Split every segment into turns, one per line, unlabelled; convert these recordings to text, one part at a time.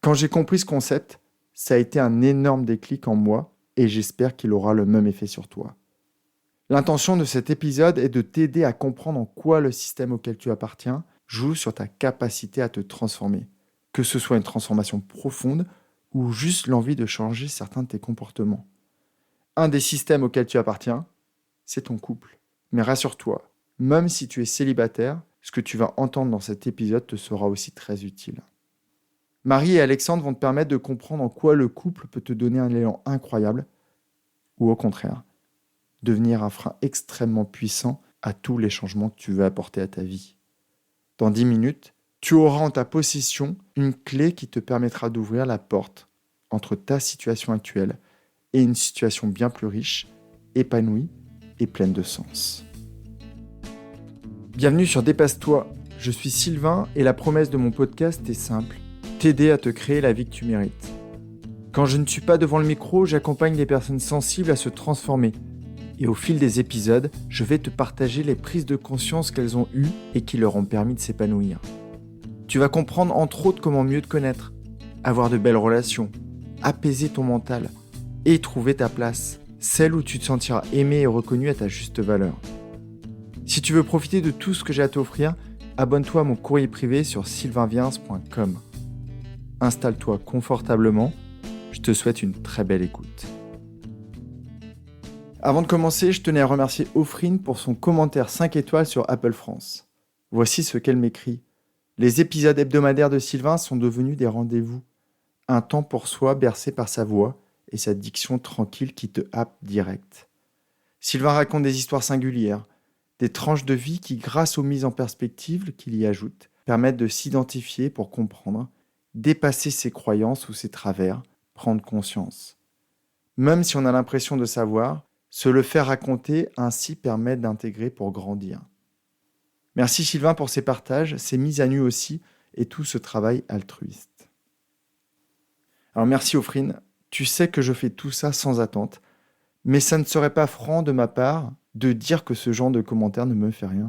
Quand j'ai compris ce concept, ça a été un énorme déclic en moi et j'espère qu'il aura le même effet sur toi. L'intention de cet épisode est de t'aider à comprendre en quoi le système auquel tu appartiens joue sur ta capacité à te transformer, que ce soit une transformation profonde ou juste l'envie de changer certains de tes comportements. Un des systèmes auxquels tu appartiens, c'est ton couple. Mais rassure-toi, même si tu es célibataire, ce que tu vas entendre dans cet épisode te sera aussi très utile. Marie et Alexandre vont te permettre de comprendre en quoi le couple peut te donner un élan incroyable, ou au contraire, devenir un frein extrêmement puissant à tous les changements que tu veux apporter à ta vie. Dans 10 minutes, tu auras en ta possession une clé qui te permettra d'ouvrir la porte entre ta situation actuelle et une situation bien plus riche, épanouie et pleine de sens. Bienvenue sur Dépasse-toi, je suis Sylvain et la promesse de mon podcast est simple, t'aider à te créer la vie que tu mérites. Quand je ne suis pas devant le micro, j'accompagne des personnes sensibles à se transformer. Et au fil des épisodes, je vais te partager les prises de conscience qu'elles ont eues et qui leur ont permis de s'épanouir. Tu vas comprendre entre autres comment mieux te connaître, avoir de belles relations, apaiser ton mental et trouver ta place, celle où tu te sentiras aimé et reconnu à ta juste valeur. Si tu veux profiter de tout ce que j'ai à t'offrir, abonne-toi à mon courrier privé sur sylvainviens.com. Installe-toi confortablement, je te souhaite une très belle écoute. Avant de commencer, je tenais à remercier Offrine pour son commentaire 5 étoiles sur Apple France. Voici ce qu'elle m'écrit. Les épisodes hebdomadaires de Sylvain sont devenus des rendez-vous. Un temps pour soi bercé par sa voix et sa diction tranquille qui te happe direct. Sylvain raconte des histoires singulières, des tranches de vie qui, grâce aux mises en perspective qu'il y ajoute, permettent de s'identifier pour comprendre, dépasser ses croyances ou ses travers, prendre conscience. Même si on a l'impression de savoir, se le faire raconter ainsi permet d'intégrer pour grandir. Merci Sylvain pour ses partages, ses mises à nu aussi et tout ce travail altruiste. Alors merci Offrine, tu sais que je fais tout ça sans attente, mais ça ne serait pas franc de ma part de dire que ce genre de commentaire ne me fait rien.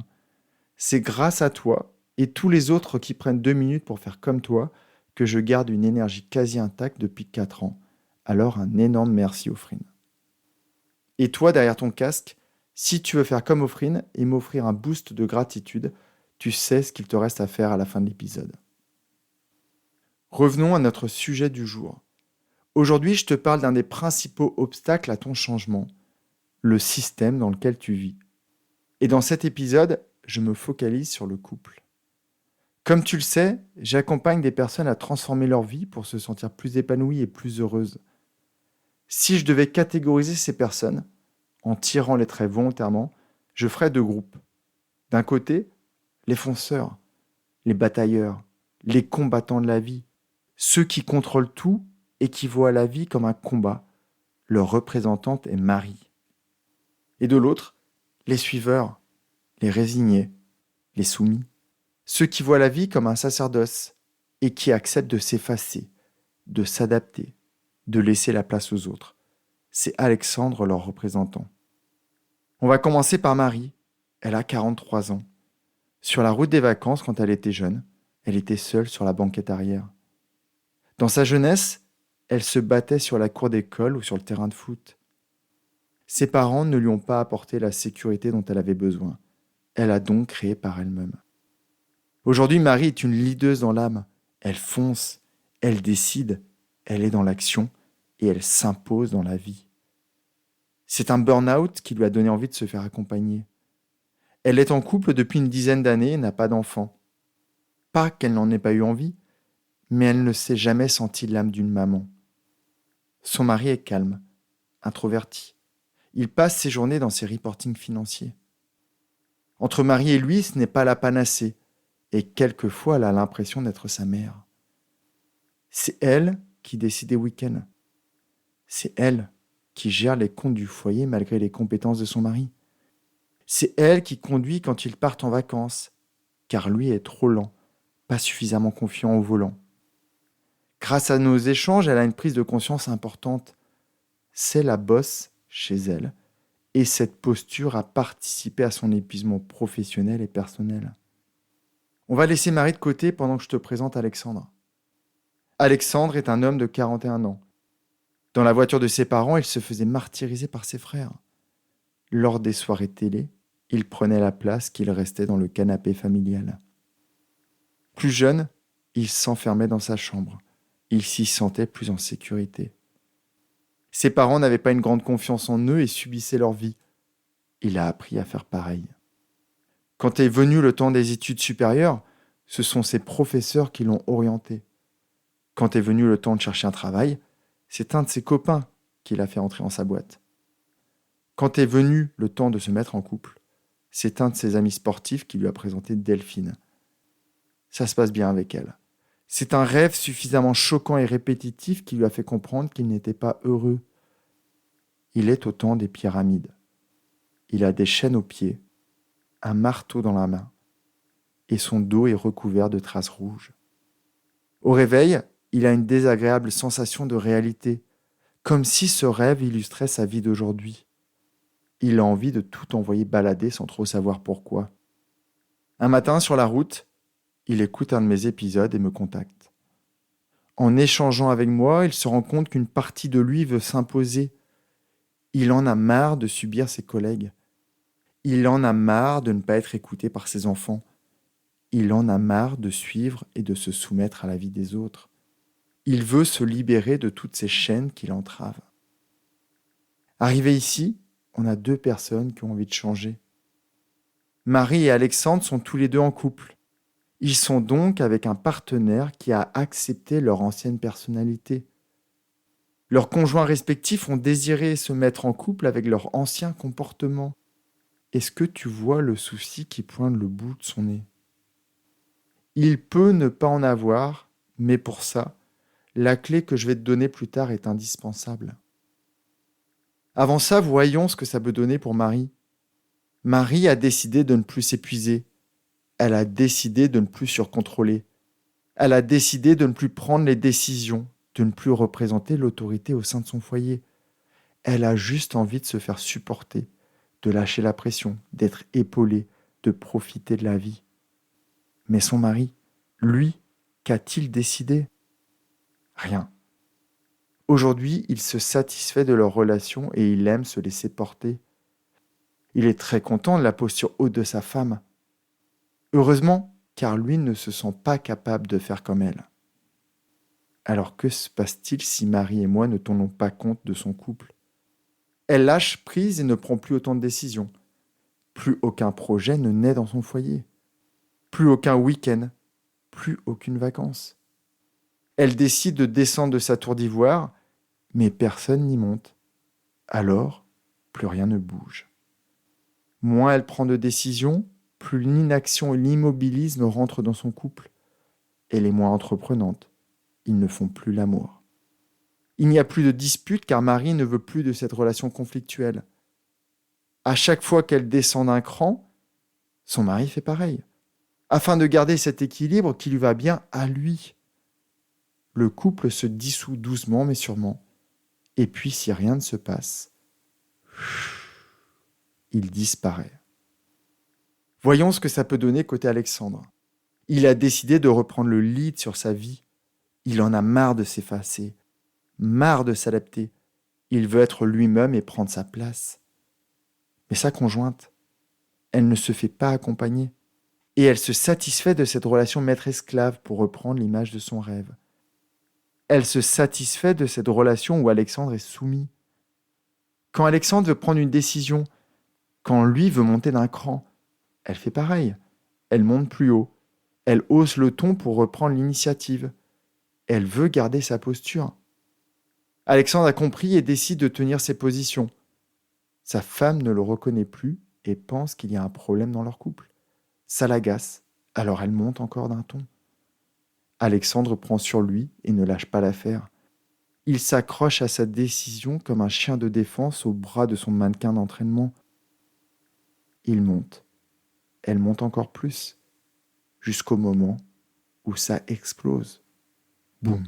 C'est grâce à toi et tous les autres qui prennent 2 minutes pour faire comme toi que je garde une énergie quasi intacte depuis 4 ans. Alors un énorme merci Offrine. Et toi, derrière ton casque, si tu veux faire comme Offrine et m'offrir un boost de gratitude, tu sais ce qu'il te reste à faire à la fin de l'épisode. Revenons à notre sujet du jour. Aujourd'hui, je te parle d'un des principaux obstacles à ton changement, le système dans lequel tu vis. Et dans cet épisode, je me focalise sur le couple. Comme tu le sais, j'accompagne des personnes à transformer leur vie pour se sentir plus épanouies et plus heureuses. Si je devais catégoriser ces personnes, en tirant les traits volontairement, je ferais 2 groupes. D'un côté, les fonceurs, les batailleurs, les combattants de la vie, ceux qui contrôlent tout et qui voient la vie comme un combat. Leur représentante est Marie. Et de l'autre, les suiveurs, les résignés, les soumis, ceux qui voient la vie comme un sacerdoce et qui acceptent de s'effacer, de s'adapter, de laisser la place aux autres. C'est Alexandre leur représentant. On va commencer par Marie. Elle a 43 ans. Sur la route des vacances, quand elle était jeune, elle était seule sur la banquette arrière. Dans sa jeunesse, elle se battait sur la cour d'école ou sur le terrain de foot. Ses parents ne lui ont pas apporté la sécurité dont elle avait besoin. Elle a donc créé par elle-même. Aujourd'hui, Marie est une leaduse dans l'âme. Elle fonce, elle décide, elle est dans l'action et elle s'impose dans la vie. C'est un burn-out qui lui a donné envie de se faire accompagner. Elle est en couple depuis une dizaine d'années et n'a pas d'enfant. Pas qu'elle n'en ait pas eu envie, mais elle ne s'est jamais sentie l'âme d'une maman. Son mari est calme, introverti. Il passe ses journées dans ses reportings financiers. Entre Marie et lui, ce n'est pas la panacée, et quelquefois elle a l'impression d'être sa mère. C'est elle qui décide des week-ends. C'est elle qui gère les comptes du foyer malgré les compétences de son mari. C'est elle qui conduit quand ils partent en vacances, car lui est trop lent, pas suffisamment confiant au volant. Grâce à nos échanges, elle a une prise de conscience importante. C'est la bosse chez elle, et cette posture a participé à son épuisement professionnel et personnel. On va laisser Marie de côté pendant que je te présente Alexandre. Alexandre est un homme de 41 ans. Dans la voiture de ses parents, il se faisait martyriser par ses frères. Lors des soirées télé, il prenait la place qu'il restait dans le canapé familial. Plus jeune, il s'enfermait dans sa chambre. Il s'y sentait plus en sécurité. Ses parents n'avaient pas une grande confiance en eux et subissaient leur vie. Il a appris à faire pareil. Quand est venu le temps des études supérieures, ce sont ses professeurs qui l'ont orienté. Quand est venu le temps de chercher un travail, c'est un de ses copains qui l'a fait entrer en sa boîte. Quand est venu le temps de se mettre en couple, c'est un de ses amis sportifs qui lui a présenté Delphine. Ça se passe bien avec elle. C'est un rêve suffisamment choquant et répétitif qui lui a fait comprendre qu'il n'était pas heureux. Il est au temps des pyramides. Il a des chaînes aux pieds, un marteau dans la main, et son dos est recouvert de traces rouges. Au réveil, il a une désagréable sensation de réalité, comme si ce rêve illustrait sa vie d'aujourd'hui. Il a envie de tout envoyer balader sans trop savoir pourquoi. Un matin, sur la route, il écoute un de mes épisodes et me contacte. En échangeant avec moi, il se rend compte qu'une partie de lui veut s'imposer. Il en a marre de subir ses collègues. Il en a marre de ne pas être écouté par ses enfants. Il en a marre de suivre et de se soumettre à la vie des autres. Il veut se libérer de toutes ces chaînes qui l'entravent. Arrivé ici, on a 2 personnes qui ont envie de changer. Marie et Alexandre sont tous les 2 en couple. Ils sont donc avec un partenaire qui a accepté leur ancienne personnalité. Leurs conjoints respectifs ont désiré se mettre en couple avec leur ancien comportement. Est-ce que tu vois le souci qui pointe le bout de son nez ? Il peut ne pas en avoir, mais pour ça, la clé que je vais te donner plus tard est indispensable. Avant ça, voyons ce que ça peut donner pour Marie. Marie a décidé de ne plus s'épuiser. Elle a décidé de ne plus surcontrôler. Elle a décidé de ne plus prendre les décisions, de ne plus représenter l'autorité au sein de son foyer. Elle a juste envie de se faire supporter, de lâcher la pression, d'être épaulée, de profiter de la vie. Mais son mari, lui, qu'a-t-il décidé ? Rien. Aujourd'hui, il se satisfait de leur relation et il aime se laisser porter. Il est très content de la posture haute de sa femme. Heureusement, car lui ne se sent pas capable de faire comme elle. Alors que se passe-t-il si Marie et moi ne tenons pas compte de son couple ? Elle lâche prise et ne prend plus autant de décisions. Plus aucun projet ne naît dans son foyer. Plus aucun week-end. Plus aucune vacance. Elle décide de descendre de sa tour d'ivoire, mais personne n'y monte. Alors, plus rien ne bouge. Moins elle prend de décisions, plus l'inaction et l'immobilisme rentrent dans son couple. Elle est moins entreprenante. Ils ne font plus l'amour. Il n'y a plus de dispute car Marie ne veut plus de cette relation conflictuelle. À chaque fois qu'elle descend d'un cran, son mari fait pareil, afin de garder cet équilibre qui lui va bien à lui. Le couple se dissout doucement mais sûrement. Et puis si rien ne se passe, il disparaît. Voyons ce que ça peut donner côté Alexandre. Il a décidé de reprendre le lead sur sa vie. Il en a marre de s'effacer, marre de s'adapter. Il veut être lui-même et prendre sa place. Mais sa conjointe, elle ne se fait pas accompagner. Et elle se satisfait de cette relation maître-esclave pour reprendre l'image de son rêve. Elle se satisfait de cette relation où Alexandre est soumis. Quand Alexandre veut prendre une décision, quand lui veut monter d'un cran, elle fait pareil. Elle monte plus haut. Elle hausse le ton pour reprendre l'initiative. Elle veut garder sa posture. Alexandre a compris et décide de tenir ses positions. Sa femme ne le reconnaît plus et pense qu'il y a un problème dans leur couple. Ça l'agace, alors elle monte encore d'un ton. Alexandre prend sur lui et ne lâche pas l'affaire. Il s'accroche à sa décision comme un chien de défense au bras de son mannequin d'entraînement. Il monte. Elle monte encore plus, jusqu'au moment où ça explose. Boum.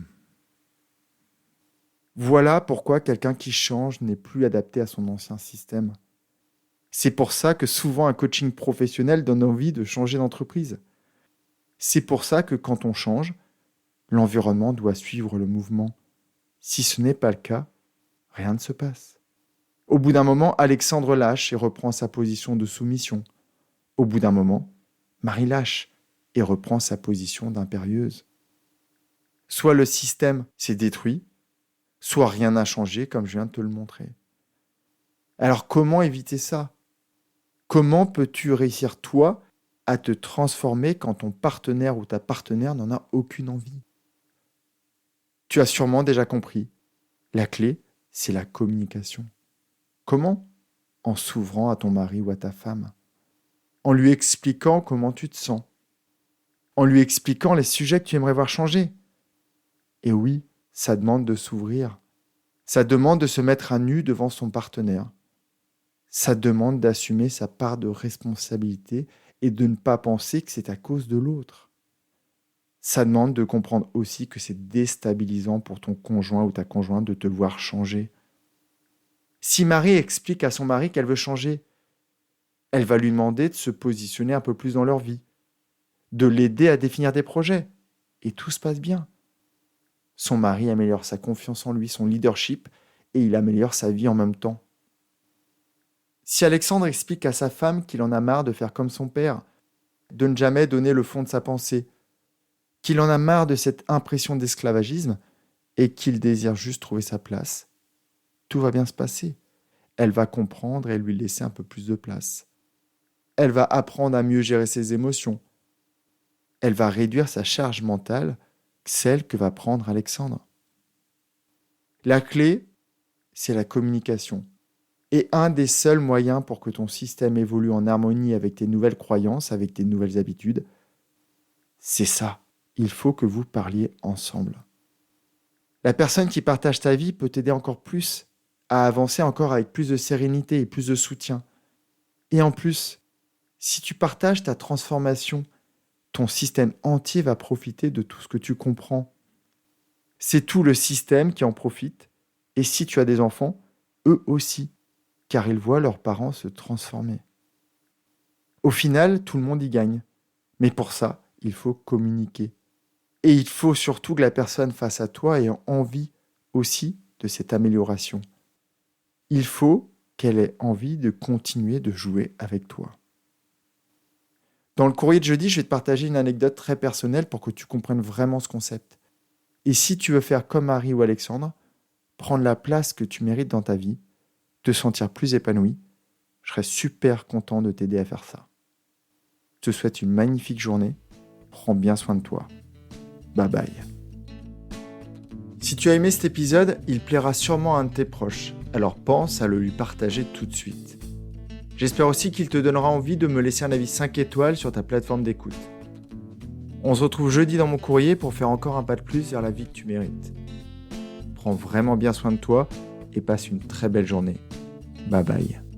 Voilà pourquoi quelqu'un qui change n'est plus adapté à son ancien système. C'est pour ça que souvent un coaching professionnel donne envie de changer d'entreprise. C'est pour ça que quand on change, L'environnement doit suivre le mouvement. Si ce n'est pas le cas, rien ne se passe. Au bout d'un moment, Alexandre lâche et reprend sa position de soumission. Au bout d'un moment, Marie lâche et reprend sa position d'impérieuse. Soit le système s'est détruit, soit rien n'a changé comme je viens de te le montrer. Alors comment éviter ça ? Comment peux-tu réussir toi à te transformer quand ton partenaire ou ta partenaire n'en a aucune envie ? Tu as sûrement déjà compris. La clé, c'est la communication. Comment ? En s'ouvrant à ton mari ou à ta femme. En lui expliquant comment tu te sens. En lui expliquant les sujets que tu aimerais voir changer. Et oui, ça demande de s'ouvrir. Ça demande de se mettre à nu devant son partenaire. Ça demande d'assumer sa part de responsabilité et de ne pas penser que c'est à cause de l'autre. Ça demande de comprendre aussi que c'est déstabilisant pour ton conjoint ou ta conjointe de te voir changer. Si Marie explique à son mari qu'elle veut changer, elle va lui demander de se positionner un peu plus dans leur vie, de l'aider à définir des projets. Et tout se passe bien. Son mari améliore sa confiance en lui, son leadership, et il améliore sa vie en même temps. Si Alexandre explique à sa femme qu'il en a marre de faire comme son père, de ne jamais donner le fond de sa pensée, qu'il en a marre de cette impression d'esclavagisme et qu'il désire juste trouver sa place, tout va bien se passer. Elle va comprendre et lui laisser un peu plus de place. Elle va apprendre à mieux gérer ses émotions. Elle va réduire sa charge mentale, celle que va prendre Alexandre. La clé, c'est la communication. Et un des seuls moyens pour que ton système évolue en harmonie avec tes nouvelles croyances, avec tes nouvelles habitudes, c'est ça. Il faut que vous parliez ensemble. La personne qui partage ta vie peut t'aider encore plus à avancer encore avec plus de sérénité et plus de soutien. Et en plus, si tu partages ta transformation, ton système entier va profiter de tout ce que tu comprends. C'est tout le système qui en profite. Et si tu as des enfants, eux aussi, car ils voient leurs parents se transformer. Au final, tout le monde y gagne. Mais pour ça, il faut communiquer. Et il faut surtout que la personne face à toi ait envie aussi de cette amélioration. Il faut qu'elle ait envie de continuer de jouer avec toi. Dans le courrier de jeudi, je vais te partager une anecdote très personnelle pour que tu comprennes vraiment ce concept. Et si tu veux faire comme Marie ou Alexandre, prendre la place que tu mérites dans ta vie, te sentir plus épanoui, je serais super content de t'aider à faire ça. Je te souhaite une magnifique journée. Prends bien soin de toi. Bye bye. Si tu as aimé cet épisode, il plaira sûrement à un de tes proches, alors pense à le lui partager tout de suite. J'espère aussi qu'il te donnera envie de me laisser un avis 5 étoiles sur ta plateforme d'écoute. On se retrouve jeudi dans mon courrier pour faire encore un pas de plus vers la vie que tu mérites. Prends vraiment bien soin de toi et passe une très belle journée. Bye bye.